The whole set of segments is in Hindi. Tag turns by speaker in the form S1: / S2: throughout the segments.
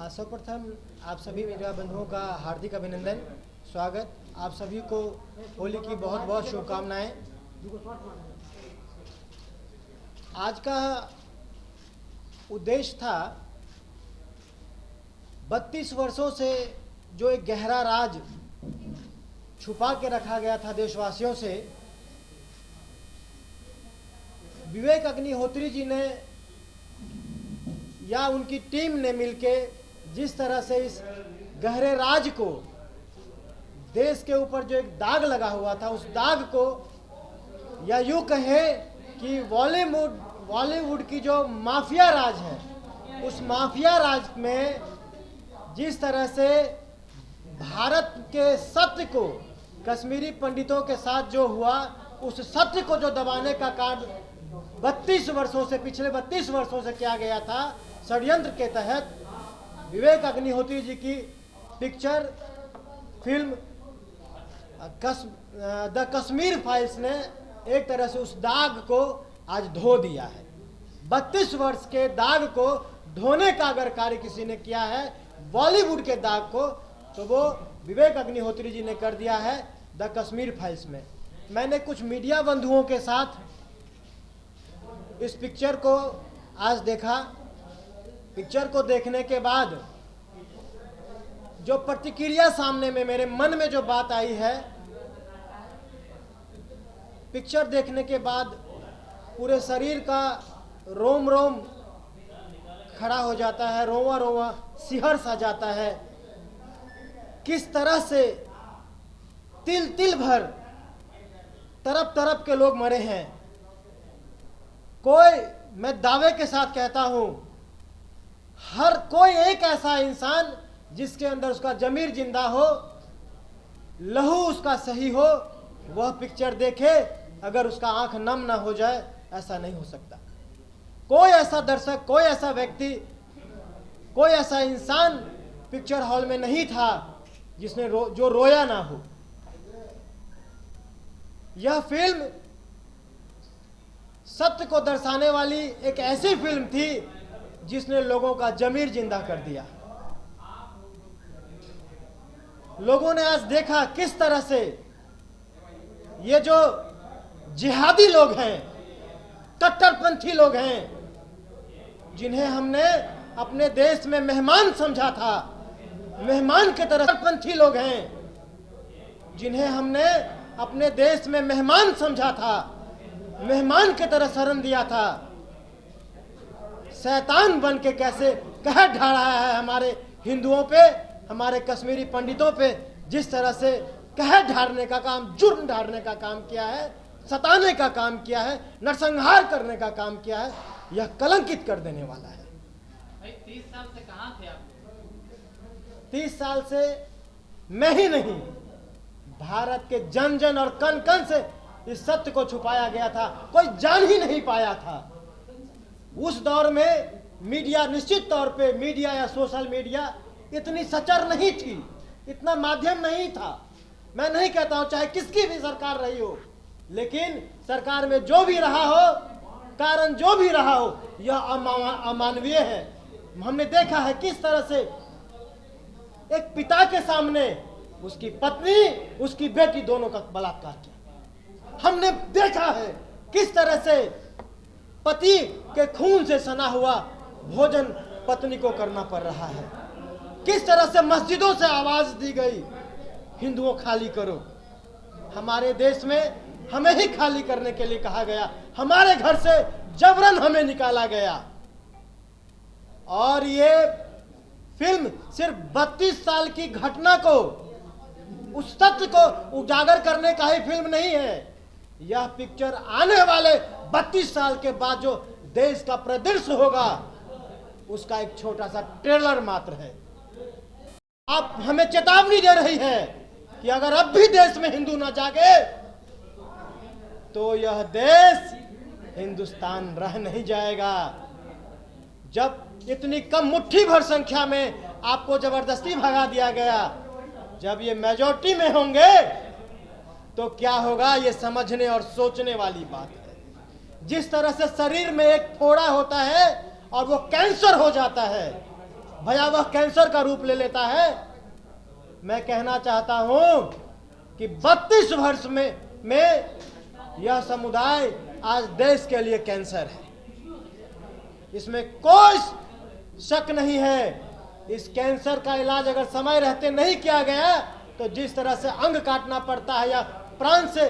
S1: सर्वप्रथम आप सभी मीडिया बंधुओं का हार्दिक अभिनंदन, स्वागत। आप सभी को होली की बहुत बहुत शुभकामनाएं। आज का उद्देश्य था 32 वर्षों से जो एक गहरा राज छुपा के रखा गया था देशवासियों से, विवेक अग्निहोत्री जी ने या उनकी टीम ने मिलके जिस तरह से इस गहरे राज को, देश के ऊपर जो एक दाग लगा हुआ था, उस दाग को, या यूँ कहें कि बॉलीवुड की जो माफिया राज है, उस माफिया राज में जिस तरह से भारत के सत्य को कश्मीरी पंडितों के साथ जो हुआ, उस सत्य को जो दबाने का काम 32 वर्षों से, पिछले 32 वर्षों से किया गया था, षड्यंत्र के तहत विवेक अग्निहोत्री जी की picture film the Kashmir files ने एक तरह से उस दाग को आज धो दिया है। 32 वर्ष के दाग को धोने का अगर कार्य किसी ने किया है बॉलीवुड के दाग को, तो वो विवेक अग्निहोत्री जी ने कर दिया है द कश्मीर फाइल्स में। मैंने कुछ मीडिया बंधुओं के साथ इस पिक्चर को आज देखा। पिक्चर को देखने के बाद जो प्रतिक्रिया सामने में मेरे मन में जो बात आई है, पिक्चर देखने के बाद पूरे शरीर का रोम रोम खड़ा हो जाता है, रोवा रोवा सिहर सा जाता है। किस तरह से तिल तिल भर तरफ तरफ के लोग मरे हैं। मैं दावे के साथ कहता हूं, हर कोई एक ऐसा इंसान जिसके अंदर उसका जमीर जिंदा हो, लहू उसका सही हो, वह पिक्चर देखे, अगर उसका आंख नम ना हो जाए, ऐसा नहीं हो सकता। कोई ऐसा दर्शक, कोई ऐसा व्यक्ति, कोई ऐसा इंसान पिक्चर हॉल में नहीं था जिसने जो रोया ना हो। यह फिल्म सत्य को दर्शाने वाली एक ऐसी फिल्म थी जिसने लोगों का जमीर जिंदा कर दिया। लोगों ने आज देखा किस तरह से ये जो जिहादी लोग हैं, कट्टरपंथी लोग हैं, जिन्हें हमने अपने देश में मेहमान समझा था, मेहमान की तरह कट्टरपंथी लोग हैं जिन्हें हमने अपने देश में मेहमान समझा था, मेहमान की तरह शरण दिया था, शैतान बन के कैसे कहर ढा रहा है हमारे हिंदुओं पे, हमारे कश्मीरी पंडितों पे। जिस तरह से कहर ढारने का काम, जुर्म ढारने का काम किया है, सताने का काम किया है, नरसंहार करने का काम किया है, यह कलंकित कर देने वाला है।
S2: भाई 30 साल से कहां थे आप?
S1: 30 साल से मैं ही नहीं, भारत के जन जन और कण कण से इस सत्य को छुपाया गया था, कोई जान ही नहीं पाया था। उस दौर में मीडिया, निश्चित तौर पे मीडिया या सोशल मीडिया इतनी सचर नहीं थी, इतना माध्यम नहीं था। मैं नहीं कहता हूं चाहे किसकी भी सरकार रही हो, लेकिन सरकार में जो भी रहा हो, कारण जो भी रहा हो, यह अमानवीय है। हमने देखा है किस तरह से एक पिता के सामने उसकी पत्नी, उसकी बेटी दोनों का बलात्कार किया। हमने देखा है किस तरह से पति के खून से सना हुआ भोजन पत्नी को करना पड़ रहा है। किस तरह से मस्जिदों से आवाज दी गई, हिंदुओं खाली करो। हमारे देश में हमें ही खाली करने के लिए कहा गया, हमारे घर से जबरन हमें निकाला गया। और ये फिल्म सिर्फ 32 साल की घटना को, उस तथ्य को उजागर करने का ही फिल्म नहीं है। यह पिक्चर आने वाले 32 साल के बाद जो देश का परिदृश्य होगा, उसका एक छोटा सा ट्रेलर मात्र है। आप हमें चेतावनी दे रही है कि अगर अब भी देश में हिंदू न जागे तो यह देश हिंदुस्तान रह नहीं जाएगा। जब इतनी कम मुट्ठी भर संख्या में आपको जबरदस्ती भगा दिया गया, जब ये मेजॉरिटी में होंगे तो क्या होगा, ये समझने और सोचने वाली बात है। जिस तरह से शरीर में एक फोड़ा होता है और वो कैंसर हो जाता है, भयावह कैंसर का रूप ले लेता है। मैं कहना चाहता हूं कि 32 वर्ष में यह समुदाय आज देश के लिए कैंसर है, इसमें कोई शक नहीं है। इस कैंसर का इलाज अगर समय रहते नहीं किया गया तो जिस तरह से अंग काटना पड़ता है या प्राण से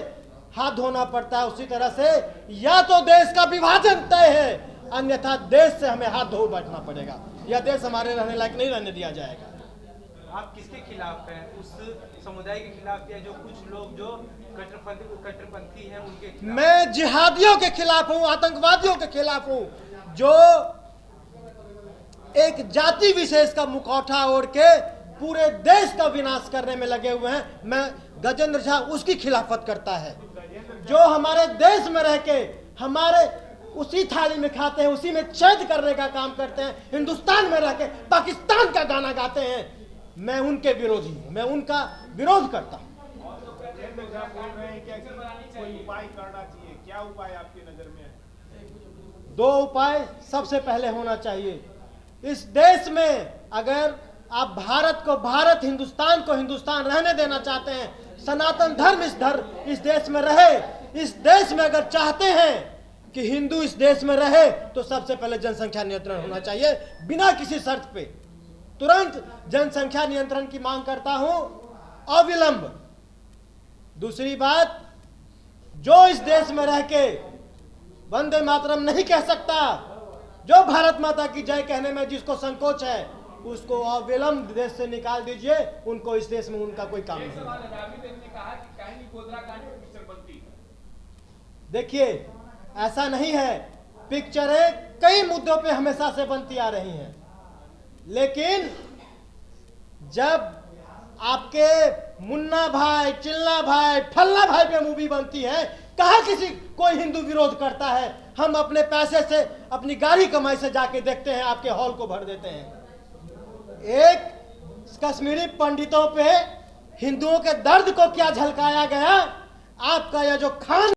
S1: हाथ धोना पड़ता है, उसी तरह से या तो देश का विभाजन तय है, अन्यथा देश से हमें हाथ धो बैठना पड़ेगा। यह देश हमारे रहने लायक नहीं रहने दिया जाएगा।
S3: आप किसके खिलाफ हैं? उस समुदाय के खिलाफ या जो कुछ लोग जो कट्टरपंथी हैं उनके खिलाफ?
S1: मैं जिहादियों के खिलाफ हूं, आतंकवादियों के खिलाफ हूं, जो एक जाति विशेष का मुखौटा ओढ़ के पूरे देश का विनाश करने में लगे हुए हैं। मैं गजेंद्र झा उसकी खिलाफत करता है, जो हमारे देश में रह के हमारे उसी थाली में खाते हैं, उसी में छेद करने का काम करते हैं, हिंदुस्तान में रह के पाकिस्तान का गाना गाते हैं। मैं उनके विरोधी हूं, मैं उनका विरोध करता हूं।
S4: कोई उपाय करना चाहिए, क्या उपाय आपकी नजर में है?
S1: 2 उपाय सबसे पहले होना चाहिए। इस देश में अगर आप भारत को भारत, हिंदुस्तान को हिंदुस्तान रहने देना चाहते हैं, सनातन धर्म इस देश में रहे, इस देश में अगर चाहते हैं कि हिंदू इस देश में रहे, तो सबसे पहले जनसंख्या नियंत्रण होना चाहिए बिना किसी शर्त पे। तुरंत जनसंख्या नियंत्रण की मांग करता हूं, अविलंब। दूसरी बात, जो इस देश में रह के वंदे मातरम नहीं कह सकता, जो भारत माता की जय कहने में जिसको संकोच है, उसको अविलंब देश से निकाल दीजिए। उनको इस देश में उनका कोई काम नहीं। देखिए, ऐसा नहीं है, पिक्चरें कई मुद्दों पे हमेशा से बनती आ रही हैं, लेकिन जब आपके मुन्ना भाई, चिल्ला भाई, फल्ला भाई पे मूवी बनती है, कहाँ किसी कोई हिंदू विरोध करता है? हम अपने पैसे से, अपनी गाड़ी कमाई से जाके देखते हैं, आपके हॉल को भर देते हैं। एक कश्मीरी पंडितों पे हिंदुओं के दर्द को क्या झलकाया गया। आपका यह जो खान